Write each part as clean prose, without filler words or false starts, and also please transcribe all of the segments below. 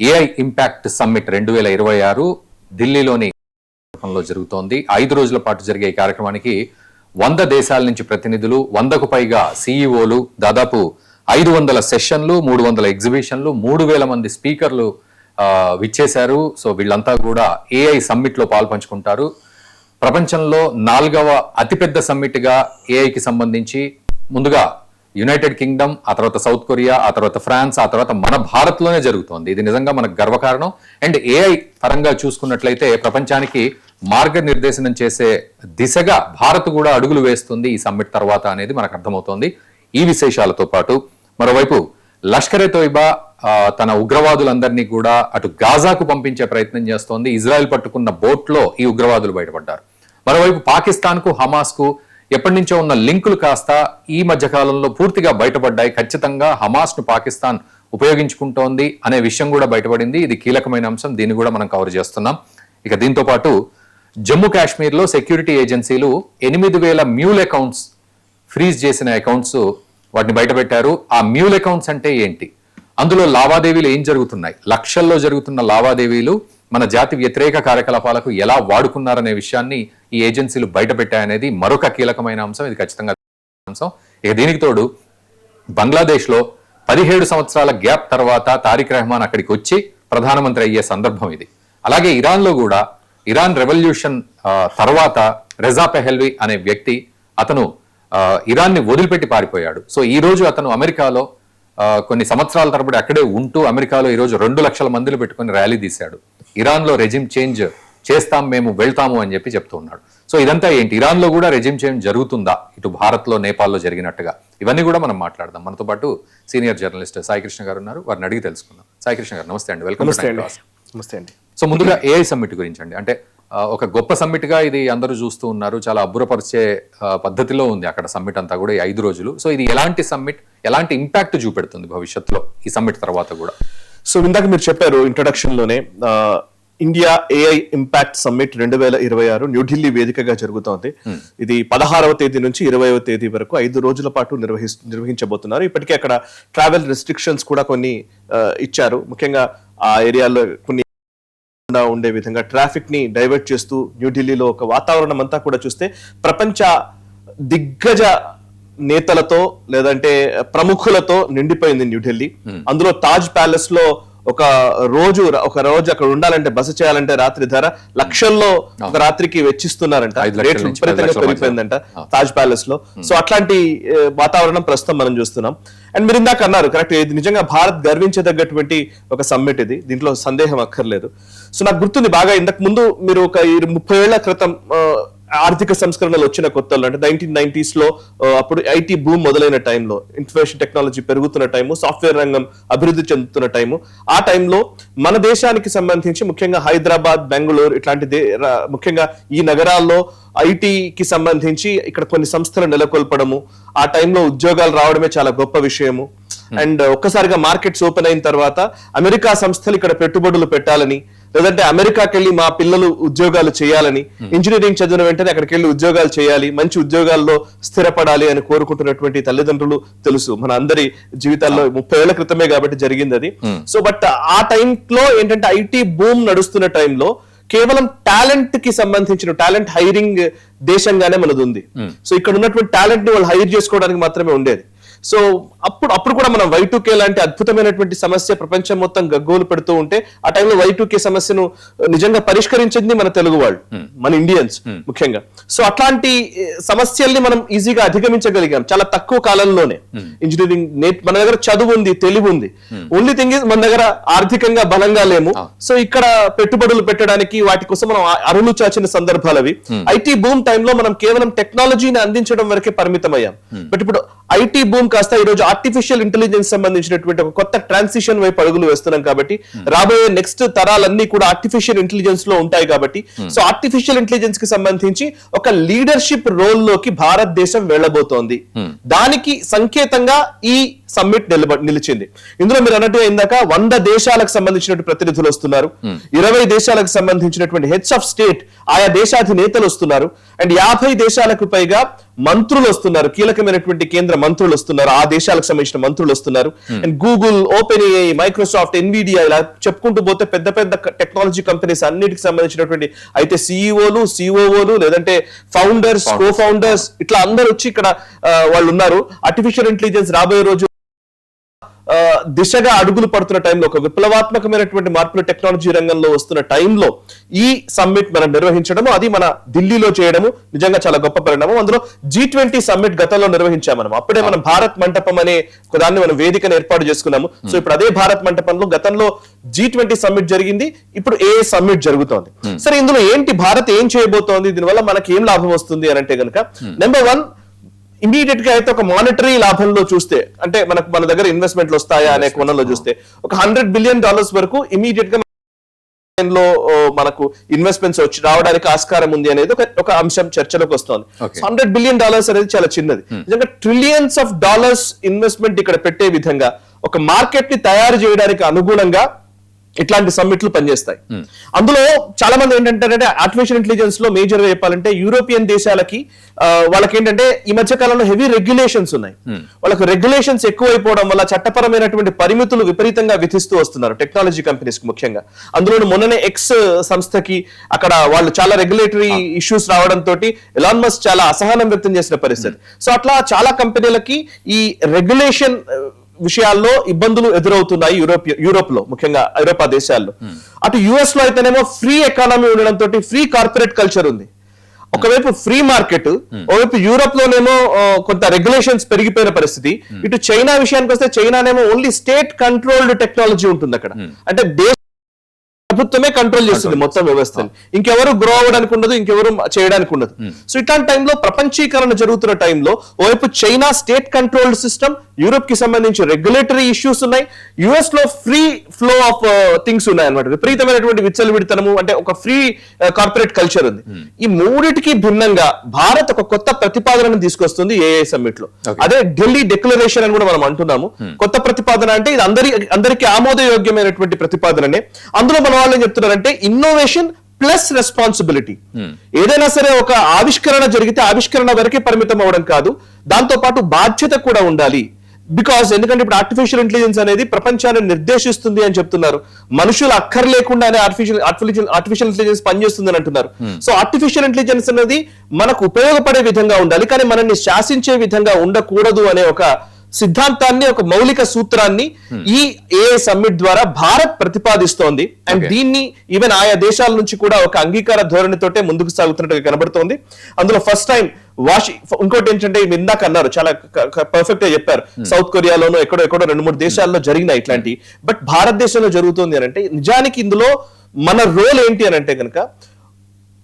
AI impact summit 2026 ఢిల్లీలోని జరుగుతోంది. 5 రోజుల పాటు జరిగే ఈ కార్యక్రమానికి 100 దేశాల నుంచి ప్రతినిధులు, 100కు పైగా సిఇఓలు, దాదాపు 500 సెషన్లు, 300 ఎగ్జిబిషన్లు, 3000 మంది స్పీకర్లు విచ్చేశారు. సో వీళ్ళంతా కూడా ఏఐ సమ్మిట్ లో పాల్పంచుకుంటారు. ప్రపంచంలో 4వ అతిపెద్ద సమ్మిట్ గా ఏఐకి సంబంధించి ముందుగా యునైటెడ్ కింగ్డమ్, ఆ తర్వాత సౌత్ కొరియా, ఆ తర్వాత ఫ్రాన్స్, ఆ తర్వాత మన భారత్ లోనే జరుగుతోంది. ఇది నిజంగా మనకు గర్వకారణం. అండ్ ఏఐ పరంగా చూసుకున్నట్లయితే ప్రపంచానికి మార్గనిర్దేశనం చేసే దిశగా భారత్ కూడా అడుగులు వేస్తుంది ఈ సమ్మిట్ తర్వాత అనేది మనకు అర్థమవుతోంది. ఈ విశేషాలతో పాటు మరోవైపు లష్కరే తోయిబా తన ఉగ్రవాదులందరినీ కూడా అటు గాజాకు పంపించే ప్రయత్నం చేస్తోంది. ఇజ్రాయెల్ పట్టుకున్న బోట్లో ఈ ఉగ్రవాదులు బయటపడ్డారు. మరోవైపు పాకిస్తాన్ కు, హమాస్ కు ఎప్పటి నుంచో ఉన్న లింకులు కాస్త ఈ మధ్య కాలంలో పూర్తిగా బయటపడ్డాయి. ఖచ్చితంగా హమాస్ ను పాకిస్తాన్ ఉపయోగించుకుంటోంది అనే విషయం కూడా బయటపడింది. ఇది కీలకమైన అంశం, దీన్ని కూడా మనం కవర్ చేస్తున్నాం. ఇక దీంతో పాటు జమ్మూ కాశ్మీర్ లో సెక్యూరిటీ ఏజెన్సీలు 8000 మ్యూల్ అకౌంట్స్ ఫ్రీజ్ చేసిన అకౌంట్స్ వాటిని బయటపెట్టారు. ఆ మ్యూల్ అకౌంట్స్ అంటే ఏంటి, అందులో లావాదేవీలు ఏం జరుగుతున్నాయి, లక్షల్లో జరుగుతున్న లావాదేవీలు మన జాతి వ్యతిరేక కార్యకలాపాలకు ఎలా వాడుకున్నారనే విషయాన్ని ఈ ఏజెన్సీలు బయటపెట్టాయనేది మరొక కీలకమైన అంశం. ఇది ఖచ్చితంగా అంశం. ఇక దీనికి తోడు బంగ్లాదేశ్ లో 17 సంవత్సరాల గ్యాప్ తర్వాత తారిక్ రెహమాన్ అక్కడికి వచ్చి ప్రధానమంత్రి అయ్యే సందర్భం ఇది. అలాగే ఇరాన్ లో కూడా ఇరాన్ రెవల్యూషన్ తర్వాత రెజా పెహల్వి అనే వ్యక్తి అతను ఇరాన్ ని వదిలిపెట్టి పారిపోయాడు. సో ఈ రోజు అతను అమెరికాలో కొన్ని సంవత్సరాల తరబడి అక్కడే ఉంటూ అమెరికాలో ఈ రోజు 2 లక్షల మందిని పెట్టుకుని ర్యాలీ తీశాడు. ఇరాన్ లో రెజిమ్ చేంజ్ చేస్తాం, మేము వెళ్తాము అని చెప్తూ ఉన్నాడు. సో ఇదంతా ఏంటి, ఇరాన్ లో కూడా రెజిమ్ చేంజ్ జరుగుతుందా ఇటు భారత్ లో, నేపాల్లో జరిగినట్టుగా? ఇవన్నీ కూడా మనం మాట్లాడదాం. మనతో పాటు సీనియర్ జర్నలిస్ట్ సాయి కృష్ణ గారు ఉన్నారు, వారిని అడిగి తెలుసుకుందాం. సాయి కృష్ణ గారు నమస్తే అండి, వెల్కమ్. నమస్తే అండి. సో ముందుగా ఏఐ సమ్మిట్ గురించి అండి, అంటే ఒక గొప్ప సమ్మిట్ గా ఇది అందరూ చూస్తూ ఉన్నారు. చాలా అబ్బురపరిచే పద్ధతిలో ఉంది అక్కడ సమ్మిట్ అంతా కూడా, ఈ 5 రోజులు. సో ఇది ఎలాంటి సమ్మిట్, ఎలాంటి ఇంపాక్ట్ చూపెడుతుంది భవిష్యత్తులో ఈ సమ్మిట్ తర్వాత కూడా? సో ఇందాక మీరు చెప్పారు ఇంట్రొడక్షన్ లోనే, India AI impact summit 2026 New Delhi వేదికగా జరుగుతోంది. ఇది 16వ తేదీ నుంచి 20వ తేదీ వరకు 5 రోజుల పాటు నిర్వహించబోతున్నారు. ఇప్పటికే అక్కడ ట్రావెల్ రెస్ట్రిక్షన్స్ కూడా కొన్ని ఇచ్చారు. ముఖ్యంగా ఆ ఏరియాలో కొన్ని ఉండే విధంగా ట్రాఫిక్ ని డైవర్ట్ చేస్తూ న్యూఢిల్లీలో ఒక వాతావరణం అంతా కూడా చూస్తే ప్రపంచ దిగ్గజ నేతలతో లేదంటే ప్రముఖులతో నిండిపోయింది న్యూఢిల్లీ. అందులో తాజ్ ప్యాలెస్ లో ఒక రోజు అక్కడ ఉండాలంటే, బస చేయాలంటే రాత్రి ధర లక్షల్లో ఒక రాత్రికి వెచ్చిస్తున్నారంట. రేట్లు విపరీతంగా పెరిగిపోయిందంట తాజ్ ప్యాలెస్ లో. సో అట్లాంటి వాతావరణం ప్రస్తుతం మనం చూస్తున్నాం. అండ్ మీరు ఇందాక అన్నారు కరెక్ట్, ఇది నిజంగా భారత్ గర్వించదగ్గటువంటి ఒక సమ్మిట్ ఇది, దీంట్లో సందేహం అక్కర్లేదు. సో నాకు గుర్తుంది బాగా, ఇంతకు ముందు మీరు ఒక 30 ఏళ్ల క్రితం ఆర్థిక సంస్కరణలు వచ్చిన కొత్తలో, అంటే 1990s లో అప్పుడు ఐటీ బూమ్ మొదలైన టైంలో, ఇన్ఫర్మేషన్ టెక్నాలజీ పెరుగుతున్న టైము, సాఫ్ట్వేర్ రంగం అభివృద్ధి చెందుతున్న టైము, ఆ టైంలో మన దేశానికి సంబంధించి ముఖ్యంగా హైదరాబాద్, బెంగళూరు ఇట్లాంటి ముఖ్యంగా ఈ నగరాల్లో ఐటీకి సంబంధించి ఇక్కడ కొన్ని సంస్థలు నెలకొల్పడము, ఆ టైంలో ఉద్యోగాలు రావడమే చాలా గొప్ప విషయము. అండ్ ఒక్కసారిగా మార్కెట్స్ ఓపెన్ అయిన తర్వాత అమెరికా సంస్థలు ఇక్కడ పెట్టుబడులు పెట్టాలని, లేదంటే అమెరికాకి వెళ్ళి మా పిల్లలు ఉద్యోగాలు చేయాలని, ఇంజనీరింగ్ చదివిన వెంటనే అక్కడికి వెళ్ళి ఉద్యోగాలు చేయాలి, మంచి ఉద్యోగాల్లో స్థిరపడాలి అని కోరుకుంటున్నటువంటి తల్లిదండ్రులు తెలుసు మన అందరి జీవితాల్లో. 30 ఏళ్ల క్రితమే కాబట్టి జరిగింది అది. సో బట్ ఆ టైంలో ఏంటంటే ఐటీ బూమ్ నడుస్తున్న టైంలో కేవలం టాలెంట్ కి సంబంధించిన టాలెంట్ హైరింగ్ దేశంగానే మనది ఉంది. సో ఇక్కడ ఉన్నటువంటి టాలెంట్ ని వాళ్ళు హైర్ చేసుకోవడానికి మాత్రమే ఉండేది. సో అప్పుడు కూడా మనం Y2K లాంటి అద్భుతమైనటువంటి సమస్య ప్రపంచం మొత్తం గగ్గోలు పెడుతూ ఉంటే ఆ టైంలో Y2K సమస్యను నిజంగా పరిష్కరించింది మన తెలుగు వాళ్ళు, మన ఇండియన్స్ ముఖ్యంగా. సో అట్లాంటి సమస్యల్ని మనం ఈజీగా అధిగమించగలిగాం చాలా తక్కువ కాలంలోనే. ఇంజనీరింగ్ మన దగ్గర చదువు ఉంది, తెలివి ఉంది. ఓన్లీ థింగ్ ఇస్ మన దగ్గర ఆర్థికంగా బలంగా లేము. సో ఇక్కడ పెట్టుబడులు పెట్టడానికి వాటి కోసం మనం అరులు చాచిన సందర్భాలు అవి. ఐటీ బూమ్ టైంలో మనం కేవలం టెక్నాలజీని అందించడం వరకే పరిమితం అయ్యాం. బట్ ఇప్పుడు ఐటీ బూమ్ కాస్త ఈ రోజు ఆర్టిఫిషియల్ ఇంటెలిజెన్స్ సంబంధించినటువంటి ఒక కొత్త ట్రాన్సిషన్ వైపు అడుగులు వేస్తున్నాం. కాబట్టి రాబోయే నెక్స్ట్ తరాలన్నీ కూడా ఆర్టిఫిషియల్ ఇంటెలిజెన్స్ లో ఉంటాయి. కాబట్టి సో ఆర్టిఫిషియల్ ఇంటెలిజెన్స్ కి సంబంధించి ఒక లీడర్షిప్ రోల్ లోకి భారతదేశం వెళ్ళబోతోంది. దానికి సంకేతంగా ఈ సమ్మిట్ నిలిచింది. ఇందులో మీరు అన్నట్టుగా ఇందాక 100 దేశాలకు సంబంధించినటువంటి ప్రతినిధులు వస్తున్నారు, 20 దేశాలకు సంబంధించినటువంటి హెడ్స్ ఆఫ్ స్టేట్ ఆయా దేశాధినేతలు వస్తున్నారు, అండ్ 50 దేశాలకు పైగా మంత్రులు వస్తున్నారు, కీలకమైనటువంటి కేంద్ర మంత్రులు వస్తున్నారు, ఆ దేశాలకు సంబంధించిన మంత్రులు వస్తున్నారు. And Google, open AI, Microsoft, Nvidia ఇలా చెప్పుకుంటూ పోతే పెద్ద పెద్ద టెక్నాలజీ కంపెనీస్ అన్నిటికి సంబంధించినటువంటి అయితే సిఇఓలు, సిఓఓలు, లేదంటే ఫౌండర్స్, కో ఫౌండర్స్ ఇట్లా అందరూ వచ్చి ఇక్కడ వాళ్ళు ఉన్నారు. ఆర్టిఫిషియల్ ఇంటెలిజెన్స్ రాబోయే రోజు దిశగా అడుగులు పడుతున్న టైంలో, ఒక విప్లవాత్మకమైనటువంటి మార్పులు టెక్నాలజీ రంగంలో వస్తున్న టైంలో ఈ సమ్మిట్ మనం నిర్వహించడము, అది మన ఢిల్లీలో చేయడము నిజంగా చాలా గొప్ప పరిణామం. అందులో G20 సమ్మిట్ గతంలో నిర్వహించాం మనం. అప్పుడే మనం భారత్ మంటపం అనే ఒక దాన్ని మనం వేదికను ఏర్పాటు చేసుకున్నాము. సో ఇప్పుడు అదే భారత్ మంటపంలో గతంలో G20 సమ్మిట్ జరిగింది, ఇప్పుడు AA సమ్మిట్ జరుగుతోంది. సరే, ఇందులో ఏంటి భారత్ ఏం చేయబోతోంది, దీనివల్ల మనకి ఏం లాభం వస్తుంది అని అంటే కనుక, నెంబర్ 1 ఇమీడియట్ గా అయితే ఒక మానిటరీ లాభంలో చూస్తే, అంటే మన దగ్గర ఇన్వెస్ట్మెంట్లు వస్తాయా అనే కోణంలో చూస్తే ఒక $100 బిలియన్ వరకు ఇమీడియట్ గా లో మనకు ఇన్వెస్ట్మెంట్స్ వచ్చి రావడానికి ఆస్కారం ఉంది అనేది ఒక అంశం చర్చలోకి వస్తుంది. $100 బిలియన్ అనేది చాలా చిన్నది. నిజంగా ట్రిలియన్స్ ఆఫ్ డాలర్స్ ఇన్వెస్ట్మెంట్ ఇక్కడ పెట్టే విధంగా ఒక మార్కెట్ ని తయారు చేయడానికి అనుగుణంగా ఇట్లాంటి సమ్మిట్లు పనిచేస్తాయి. అందులో చాలా మంది ఏంటంటే ఆర్టిఫిషియల్ ఇంటెలిజెన్స్ లో మేజర్ గా చెప్పాలంటే యూరోపియన్ దేశాలకి వాళ్ళకి ఏంటంటే ఈ మధ్య కాలంలో హెవీ రెగ్యులేషన్స్ ఉన్నాయి. వాళ్ళకి రెగ్యులేషన్స్ ఎక్కువైపోవడం వల్ల చట్టపరమైనటువంటి పరిమితులు విపరీతంగా విధిస్తూ వస్తున్నారు టెక్నాలజీ కంపెనీస్ కి ముఖ్యంగా. అందులో మొన్ననే ఎక్స్ సంస్థకి అక్కడ వాళ్ళు చాలా రెగ్యులేటరీ ఇష్యూస్ రావడంతో ఎలాన్ మస్క్ చాలా అసహనం వ్యక్తం చేసిన పరిస్థితి. సో అట్లా చాలా కంపెనీలకి ఈ రెగ్యులేషన్ విషయాల్లో ఇబ్బందులు ఎదురవుతున్నాయి యూరోప్ లో, ముఖ్యంగా ఐరోపా దేశాల్లో. అటు యుఎస్ లో అయితేనేమో ఫ్రీ ఎకానమీ ఉండడంతో ఫ్రీ కార్పొరేట్ కల్చర్ ఉంది. ఒకవైపు ఫ్రీ మార్కెట్, ఒకవైపు యూరోప్ లోనేమో కొంత రెగ్యులేషన్స్ పెరిగిపోయిన పరిస్థితి. ఇటు చైనా విషయానికి వస్తే చైనానేమో ఓన్లీ స్టేట్ కంట్రోల్డ్ టెక్నాలజీ ఉంటుంది అక్కడ. అంటే ప్రభుత్వమే కంట్రోల్ చేస్తుంది మొత్తం వ్యవస్థని, ఇంకెవరు గ్రో అవ్వడానికి ఉండదు, ఇంకెవరు చేయడానికి ఉండదు. సో ఇట్లాంటి టైంలో ప్రపంచీకరణ జరుగుతున్న టైంలో ఓవైపు China state controlled system, Europe కి సంబంధించి రెగ్యులేటరీ ఇష్యూస్ ఉన్నాయి, యుఎస్ లో ఫ్రీ ఫ్లో ఆఫ్ థింగ్స్ ఉన్నాయి అనమాట. విపరీతమైనటువంటి విచ్చలవిడితనము, అంటే ఒక ఫ్రీ కార్పొరేట్ కల్చర్ ఉంది. ఈ మూడిటికి భిన్నంగా భారత్ ఒక కొత్త ప్రతిపాదనను తీసుకొస్తుంది ఏఐ సమ్మిట్ లో. అదే ఢిల్లీ డిక్లరేషన్ అని కూడా మనం అంటున్నాము. కొత్త ప్రతిపాదన అంటే ఇది అందరికీ ఆమోదయోగ్యమైనటువంటి ప్రతిపాదననే. అందులో మనం వాళ్ళు ఏం చెప్తున్నారంటే ఇన్నోవేషన్ ప్లస్ రెస్పాన్సిబిలిటీ. ఏదైనా సరే ఒక ఆవిష్కరణ జరిగితే ఆవిష్కరణ వరకే పరిమితం అవ్వడం కాదు, దాంతో పాటు బాధ్యత కూడా ఉండాలి. బికాస్ ఎందుకంటే ఇప్పుడు ఆర్టిఫిషియల్ ఇంటెలిజెన్స్ అనేది ప్రపంచాన్ని నిర్దేశిస్తుంది అని చెప్తున్నారు. మనుషులు అక్కర్లేకుండానే ఆర్టిఫిషియల్ ఇంటెలిజెన్స్ పనిచేస్తుంది అని అంటున్నారు. సో ఆర్టిఫిషియల్ ఇంటెలిజెన్స్ అనేది మనకు ఉపయోగపడే విధంగా ఉండాలి, కానీ మనల్ని శాసించే విధంగా ఉండకూడదు అనే ఒక సిద్ధాంతాన్ని, ఒక మౌలిక సూత్రాన్ని ఈ ఏఐ సమ్మిట్ ద్వారా భారత్ ప్రతిపాదిస్తోంది. అండ్ దీన్ని ఈవెన్ ఆయా దేశాల నుంచి కూడా ఒక అంగీకార ధోరణితోటే ముందుకు సాగుతున్నట్టుగా కనబడుతోంది. అందులో ఫస్ట్ టైం ఇంకోటి ఏంటంటే ఇందాక అన్నారు, చాలా పర్ఫెక్ట్ గా చెప్పారు, సౌత్ కొరియాలోనూ ఎక్కడో 2-3 దేశాల్లో జరిగినాయి ఇట్లాంటి. బట్ భారతదేశంలో జరుగుతుంది అని అంటే నిజానికి ఇందులో మన రోల్ ఏంటి అని అంటే కనుక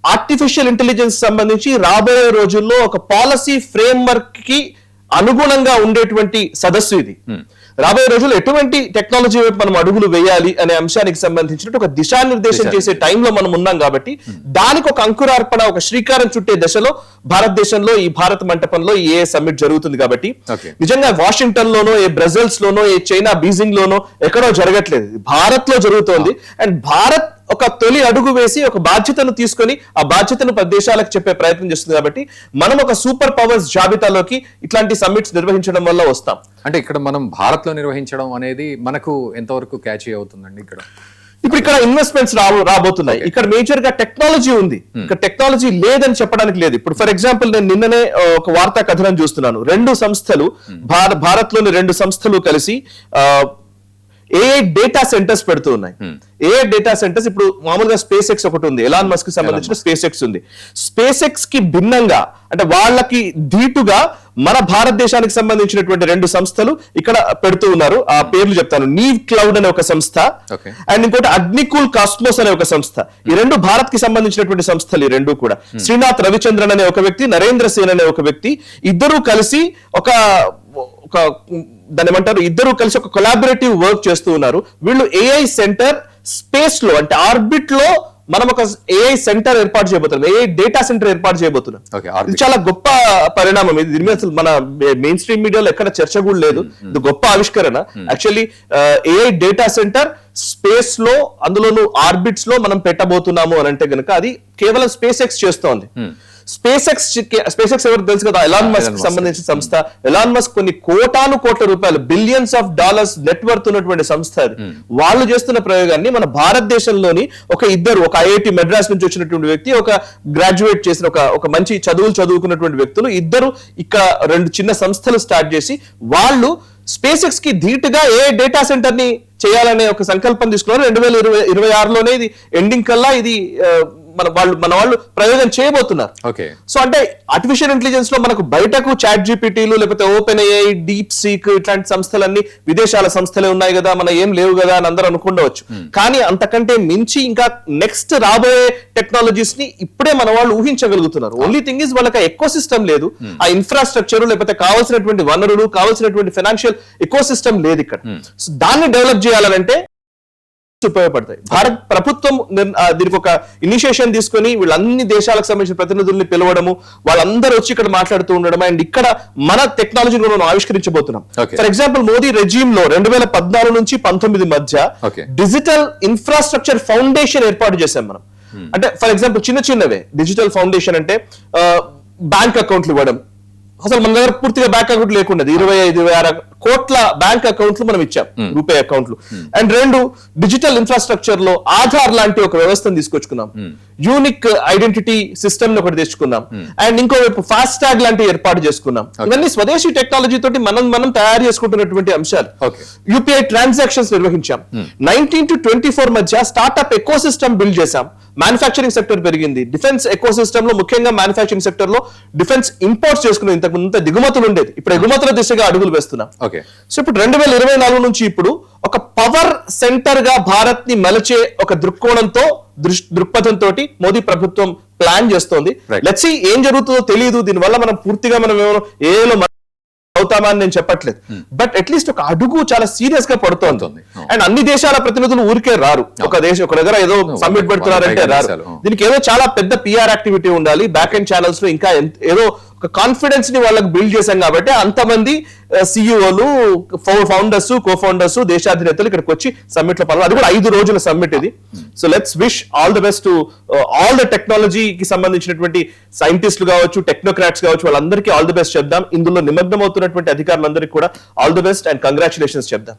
ఆర్టిఫిషియల్ ఇంటెలిజెన్స్ సంబంధించి రాబోయే రోజుల్లో ఒక పాలసీ ఫ్రేమ్వర్క్ కి అనుగుణంగా ఉండేటువంటి సదస్సు ఇది. రాబోయే రోజుల్లో ఎటువంటి టెక్నాలజీ వైపు మనం అడుగులు వేయాలి అనే అంశానికి సంబంధించిన ఒక దిశానిర్దేశం చేసే టైంలో మనం ఉన్నాం కాబట్టి దానికి ఒక అంకురార్పణ, ఒక శ్రీకారం చుట్టే దశలో భారతదేశంలో ఈ భారత మంటపంలో ఈ ఏ సమ్మిట్ జరుగుతుంది. కాబట్టి నిజంగా వాషింగ్టన్ లోనో, ఏ బ్రజిల్స్ లోనో, ఏ చైనా బీజింగ్ లోనో ఎక్కడో జరగట్లేదు, భారత్ లో జరుగుతోంది. అండ్ భారత్ ఒక తొలి అడుగు వేసి ఒక బాధ్యతను తీసుకొని ఆ బాధ్యతను దేశాలకు చెప్పే ప్రయత్నం చేస్తుంది. కాబట్టి మనం ఒక సూపర్ పవర్స్ జాబితాలోకి ఇట్లాంటి సమ్మిట్స్ నిర్వహించడం వల్ల వస్తాం. అంటే ఇక్కడ మనం భారత్ లో నిర్వహించడం అనేది మనకు ఎంతవరకు క్యాచ్ అవుతుందండి? ఇప్పుడు ఇక్కడ ఇన్వెస్ట్మెంట్స్ రాబోతున్నాయి. ఇక్కడ మేజర్ గా టెక్నాలజీ ఉంది, ఇక్కడ టెక్నాలజీ లేదని చెప్పడానికి లేదు. ఇప్పుడు ఫర్ ఎగ్జాంపుల్ నేను నిన్ననే ఒక వార్తా కథనం చూస్తున్నాను. 2 సంస్థలు, భారత్ లోని 2 సంస్థలు కలిసి ఏఐ డేటా సెంటర్స్ పెడుతూ ఉన్నాయి. ఏఐ డేటా సెంటర్స్ ఇప్పుడు మామూలుగా స్పేస్ ఎక్స్ ఒకటి ఉంది, ఎలాన్ మస్క్ కి సంబంధించిన స్పేస్ ఎక్స్ ఉంది. స్పేస్ ఎక్స్ కి భిన్నంగా, అంటే వాళ్ళకి ధీటుగా మన భారతదేశానికి సంబంధించినటువంటి 2 సంస్థలు ఇక్కడ పెడుతూ ఉన్నారు. ఆ పేర్లు చెప్తాను. నీవ్ క్లౌడ్ అనే ఒక సంస్థ, అండ్ ఇంకోటి అగ్నికూల్ కాస్మోస్ అనే ఒక సంస్థ. ఈ 2 భారత్ కి సంబంధించినటువంటి సంస్థలు. ఈ 2 కూడా శ్రీనాథ్ రవిచంద్రన్ అనే ఒక వ్యక్తి, నరేంద్ర సేన్ అనే ఒక వ్యక్తి, ఇద్దరు కలిసి దాని ఏమంటారు, ఇద్దరు కలిసి ఒక కొలాబరేటివ్ వర్క్ చేస్తూ ఉన్నారు. వీళ్ళు ఏఐ సెంటర్ స్పేస్ లో, అంటే ఆర్బిట్ లో మనం ఒక ఏఐ సెంటర్ ఏర్పాటు చేయబోతున్నాం, ఏఐ డేటా సెంటర్ ఏర్పాటు చేయబోతున్నాం. Okay, ఇది చాలా గొప్ప పరిణామం. ఇది దీని మీద అసలు మన మెయిన్ స్ట్రీమ్ మీడియాలో ఎక్కడ చర్చ కూడా లేదు. ఇది గొప్ప ఆవిష్కరణ. Actually AI data centre space లో, అందులోనూ ఆర్బిట్స్ లో మనం పెట్టబోతున్నాము అని అంటే గనుక అది కేవలం స్పేస్ ఎక్స్ చేస్తోంది. స్పేస్ ఎక్స్ ఎవరు తెలుసు కదా, ఎలాన్ మస్క్ సంబంధించిన సంస్థ. ఎలాన్ మస్క్ కొన్ని కోట్ల రూపాయలు, బిలియన్స్ ఆఫ్ డాలర్స్ నెట్వర్త్ ఉన్నటువంటి సంస్థ అది. వాళ్ళు చేస్తున్న ప్రయోగాన్ని మన భారతదేశంలోని ఒక ఐఐటి మెడ్రాస్ నుంచి వచ్చినటువంటి వ్యక్తి, ఒక గ్రాడ్యుయేట్ చేసిన ఒక మంచి చదువుకున్నటువంటి వ్యక్తులు ఇద్దరు ఇక్కడ 2 చిన్న సంస్థలు స్టార్ట్ చేసి వాళ్ళు స్పేస్ ఎక్స్ కి ధీటుగా ఏ డేటా సెంటర్ ని చేయాలనే ఒక సంకల్పం తీసుకున్నారు. 2026లోనే ఇది ఎండింగ్ కల్లా ఇది మన వాళ్ళు ప్రయోగం చేయబోతున్నారు. సో అంటే ఆర్టిఫిషియల్ ఇంటెలిజెన్స్ లో మనకు బయటకు చాట్ జీపీటీలు లేకపోతే ఓపెన్ ఏఐ, డీప్ సీక్ ఇట్లాంటి సంస్థలన్నీ విదేశాల సంస్థలే ఉన్నాయి కదా, మన ఏం లేవు కదా అని అందరూ అనుకుండవచ్చు. కానీ అంతకంటే మించి ఇంకా నెక్స్ట్ రాబోయే టెక్నాలజీస్ ని ఇప్పుడే మన వాళ్ళు ఊహించగలుగుతున్నారు. ఓన్లీ థింగ్ ఇస్ వాళ్ళకి ఎకో సిస్టమ్ లేదు, ఆ ఇన్ఫ్రాస్ట్రక్చర్ లేకపోతే కావాల్సినటువంటి వనరులు, కావాల్సినటువంటి ఫైనాన్షియల్ ఎకో సిస్టమ్ లేదు ఇక్కడ. సో దాన్ని డెవలప్ చేయాలంటే ఉపయోగపడతాయి. భారత ప్రభుత్వం దీనికి ఒక ఇనిషియేషన్ తీసుకొని వీళ్ళన్ని దేశాలకు సంబంధించిన ప్రతినిధుల్ని పిలవడము, వాళ్ళందరూ వచ్చి ఇక్కడ మాట్లాడుతూ ఉండడం, అండ్ ఇక్కడ మన టెక్నాలజీని మనం ఆవిష్కరించబోతున్నాం. ఫర్ ఎగ్జాంపుల్ మోదీ రెజీమ్ లో 2014 నుంచి 19 మధ్య డిజిటల్ ఇన్ఫ్రాస్ట్రక్చర్ ఫౌండేషన్ ఏర్పాటు చేశాం మనం. అంటే ఫర్ ఎగ్జాంపుల్ చిన్నవే డిజిటల్ ఫౌండేషన్ అంటే బ్యాంక్ అకౌంట్లు ఇవ్వడం. అసలు మన దగ్గర పూర్తిగా బ్యాంక్ అకౌంట్ లేకుండా 25-26 కోట్ల బ్యాంక్ అకౌంట్లు మనం ఇచ్చాం, రూపే అకౌంట్లు. అండ్ 2 డిజిటల్ ఇన్ఫ్రాస్ట్రక్చర్ లో ఆధార్ లాంటి ఒక వ్యవస్థను తీసుకొచ్చుకున్నాం, యూనిక్ ఐడెంటిటీ సిస్టమ్ ఒకటి తెచ్చుకున్నాం, అండ్ ఇంకోవైపు ఫాస్ట్ ట్యాగ్ లాంటివి ఏర్పాటు చేసుకున్నాం. ఇవన్నీ స్వదేశీ టెక్నాలజీ తోటి మనం తయారు చేసుకుంటున్నటువంటి అంశాలు. UPI transactions నిర్వహించాం. 19 to 24 మధ్య స్టార్ట్అప్ ఎకో సిస్టమ్ బిల్డ్ చేశాం. మ్యానుఫాక్చరింగ్ సెక్టర్ పెరిగింది. డిఫెన్స్ ఎకో సిస్టమ్ లో ముఖ్యంగా మ్యానుఫాక్చరింగ్ సెక్టర్ లో డిఫెన్స్ ఇంపోర్ట్స్ చేసుకున్నాం. ఇంతకుముందు దిగుమతులు ఉండేది, ఇప్పుడు ఎగుమతుల దిశగా అడుగులు వేస్తున్నాం. సో ఇప్పుడు 2024 నుంచి ఇప్పుడు ఒక పవర్ సెంటర్ గా భారత్ ని మలచే ఒక దృక్పథంతో మోదీ ప్రభుత్వం ప్లాన్ చేస్తోంది. లెట్స్ సీ ఏం జరుగుతుందో తెలియదు. దీనివల్ల మనం పూర్తిగా మనం ఏదో అవుతామని నేను చెప్పట్లేదు, బట్ అట్లీస్ట్ ఒక అడుగు చాలా సీరియస్ గా పడుతోంది. అండ్ అన్ని దేశాల ప్రతినిధులు ఊరికే రారు. ఒక దగ్గర ఏదో సబ్మిట్ పెడుతున్నారంటే రారు. దీనికి ఏదో చాలా పెద్ద పిఆర్ యాక్టివిటీ ఉండాలి. బ్యాక్ ఎండ్ ఛానల్స్ లో ఇంకా ఏదో ఒక కాన్ఫిడెన్స్ ని వాళ్ళకి బిల్డ్ చేశాం కాబట్టి అంతమంది సిఇఓలు, ఫౌండర్స్, కో ఫౌండర్స్, దేశాధినేతలు ఇక్కడికి వచ్చి సమ్మిట్ లో పాల్గొన్నారు. అది కూడా 5 రోజుల సమ్మిట్ ఇది. So let's wish all the best to all the టెక్నాలజీకి సంబంధించినటువంటి సైంటిస్టులు కావచ్చు, టెక్నోక్రాట్స్ కావచ్చు, వాళ్ళందరికీ ఆల్ ది బెస్ట్ చెప్దాం. ఇందులో నిమగ్నం అవుతున్నటువంటి అధికారులందరికీ కూడా all the best and congratulations చెప్దాం.